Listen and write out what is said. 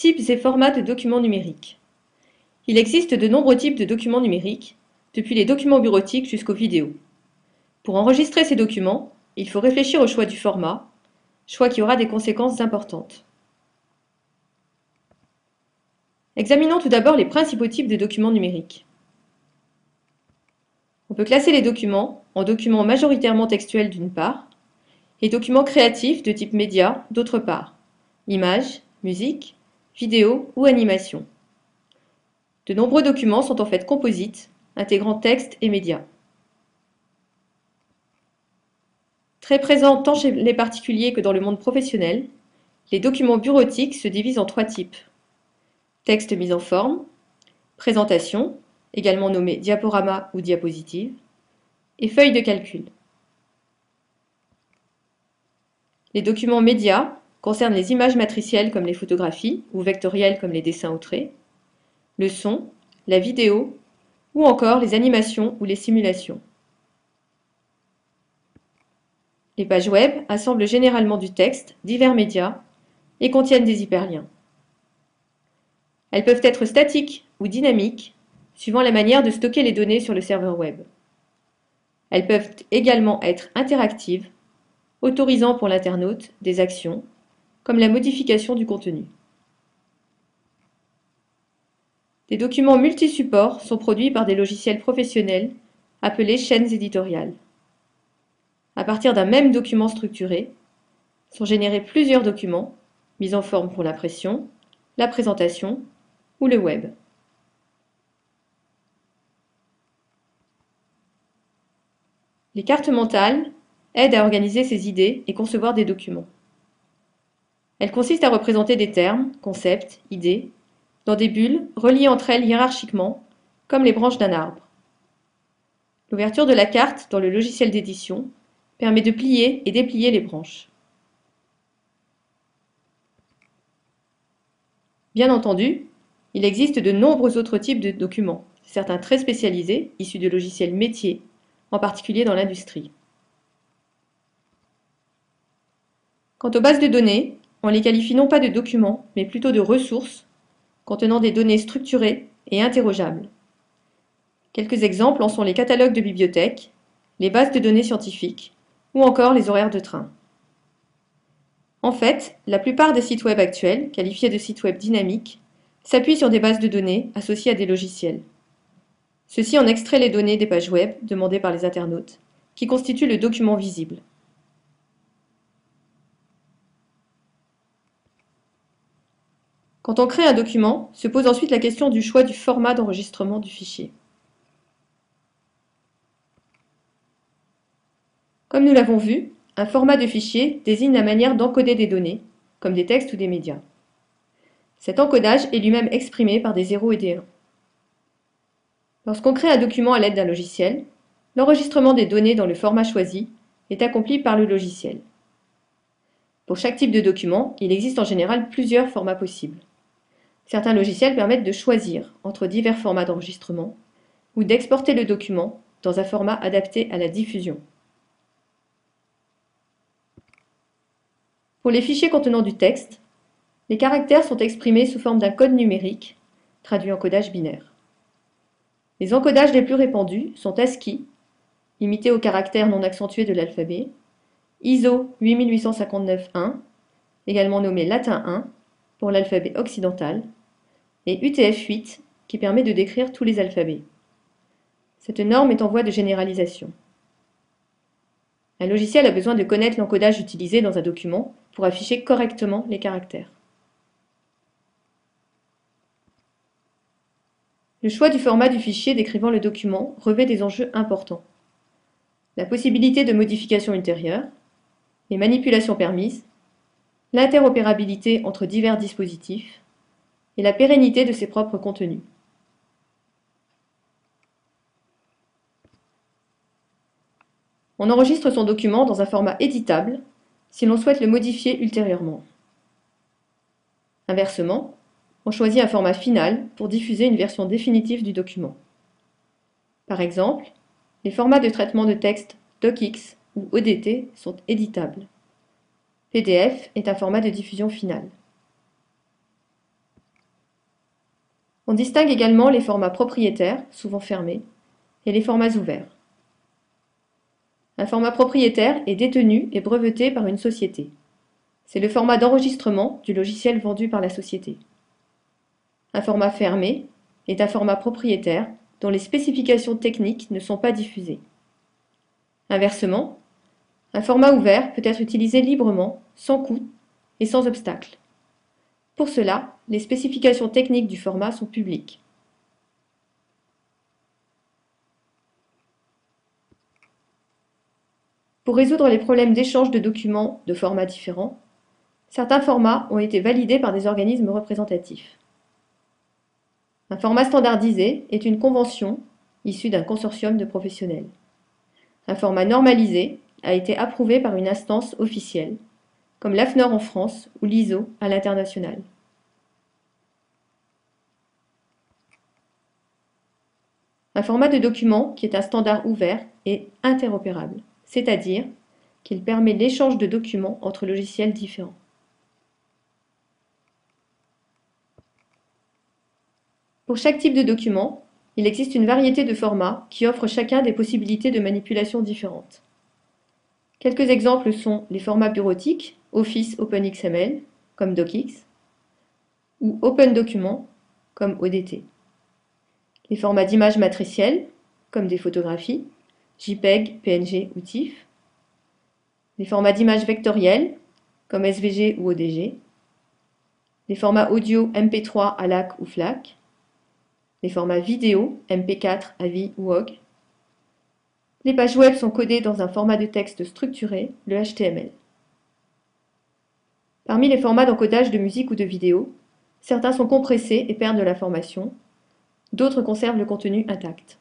Types et formats de documents numériques. Il existe de nombreux types de documents numériques, depuis les documents bureautiques jusqu'aux vidéos. Pour enregistrer ces documents, il faut réfléchir au choix du format, choix qui aura des conséquences importantes. Examinons tout d'abord les principaux types de documents numériques. On peut classer les documents en documents majoritairement textuels d'une part, et documents créatifs de type média d'autre part, images, musique, vidéo ou animation. De nombreux documents sont en fait composites, intégrant texte et médias. Très présents tant chez les particuliers que dans le monde professionnel, les documents bureautiques se divisent en trois types. Texte mis en forme, présentation, également nommée diaporama ou diapositive, et feuille de calcul. Les documents médias concernent les images matricielles comme les photographies ou vectorielles comme les dessins au trait, le son, la vidéo ou encore les animations ou les simulations. Les pages web assemblent généralement du texte, divers médias et contiennent des hyperliens. Elles peuvent être statiques ou dynamiques, suivant la manière de stocker les données sur le serveur web. Elles peuvent également être interactives, autorisant pour l'internaute des actions, comme la modification du contenu. Des documents multisupports sont produits par des logiciels professionnels appelés chaînes éditoriales. À partir d'un même document structuré, sont générés plusieurs documents, mis en forme pour l'impression, la présentation ou le web. Les cartes mentales aident à organiser ses idées et concevoir des documents. Elles consistent à représenter des termes, concepts, idées, dans des bulles reliées entre elles hiérarchiquement, comme les branches d'un arbre. L'ouverture de la carte dans le logiciel d'édition permet de plier et déplier les branches. Bien entendu, il existe de nombreux autres types de documents, certains très spécialisés, issus de logiciels métiers, en particulier dans l'industrie. Quant aux bases de données, on les qualifie non pas de documents, mais plutôt de ressources, contenant des données structurées et interrogeables. Quelques exemples en sont les catalogues de bibliothèques, les bases de données scientifiques, ou encore les horaires de train. En fait, la plupart des sites web actuels, qualifiés de sites web dynamiques, s'appuient sur des bases de données associées à des logiciels. Ceci en extrait les données des pages web demandées par les internautes, qui constituent le document visible. Quand on crée un document, se pose ensuite la question du choix du format d'enregistrement du fichier. Comme nous l'avons vu, un format de fichier désigne la manière d'encoder des données, comme des textes ou des médias. Cet encodage est lui-même exprimé par des 0 et des 1. Lorsqu'on crée un document à l'aide d'un logiciel, l'enregistrement des données dans le format choisi est accompli par le logiciel. Pour chaque type de document, il existe en général plusieurs formats possibles. Certains logiciels permettent de choisir entre divers formats d'enregistrement ou d'exporter le document dans un format adapté à la diffusion. Pour les fichiers contenant du texte, les caractères sont exprimés sous forme d'un code numérique, traduit en codage binaire. Les encodages les plus répandus sont ASCII, limité aux caractères non accentués de l'alphabet, ISO 8859-1, également nommé latin 1, pour l'alphabet occidental, et UTF-8, qui permet de décrire tous les alphabets. Cette norme est en voie de généralisation. Un logiciel a besoin de connaître l'encodage utilisé dans un document pour afficher correctement les caractères. Le choix du format du fichier décrivant le document revêt des enjeux importants. La possibilité de modification ultérieure, les manipulations permises, l'interopérabilité entre divers dispositifs et la pérennité de ses propres contenus. On enregistre son document dans un format éditable si l'on souhaite le modifier ultérieurement. Inversement, on choisit un format final pour diffuser une version définitive du document. Par exemple, les formats de traitement de texte DocX ou ODT sont éditables. PDF est un format de diffusion finale. On distingue également les formats propriétaires, souvent fermés, et les formats ouverts. Un format propriétaire est détenu et breveté par une société. C'est le format d'enregistrement du logiciel vendu par la société. Un format fermé est un format propriétaire dont les spécifications techniques ne sont pas diffusées. Inversement, un format ouvert peut être utilisé librement, sans coût et sans obstacle. Pour cela, les spécifications techniques du format sont publiques. Pour résoudre les problèmes d'échange de documents de formats différents, certains formats ont été validés par des organismes représentatifs. Un format standardisé est une convention issue d'un consortium de professionnels. Un format normalisé a été approuvé par une instance officielle, comme l'AFNOR en France ou l'ISO à l'international. Un format de document qui est un standard ouvert est interopérable, c'est-à-dire qu'il permet l'échange de documents entre logiciels différents. Pour chaque type de document, il existe une variété de formats qui offrent chacun des possibilités de manipulation différentes. Quelques exemples sont les formats bureautiques, Office OpenXML, comme DocX, ou Open Document, comme ODT. Les formats d'images matricielles, comme des photographies, JPEG, PNG ou TIFF. Les formats d'images vectorielles, comme SVG ou ODG. Les formats audio MP3 ALAC ou FLAC. Les formats vidéo, MP4, AVI ou OGG. Les pages web sont codées dans un format de texte structuré, le HTML. Parmi les formats d'encodage de musique ou de vidéo, certains sont compressés et perdent de l'information, d'autres conservent le contenu intact.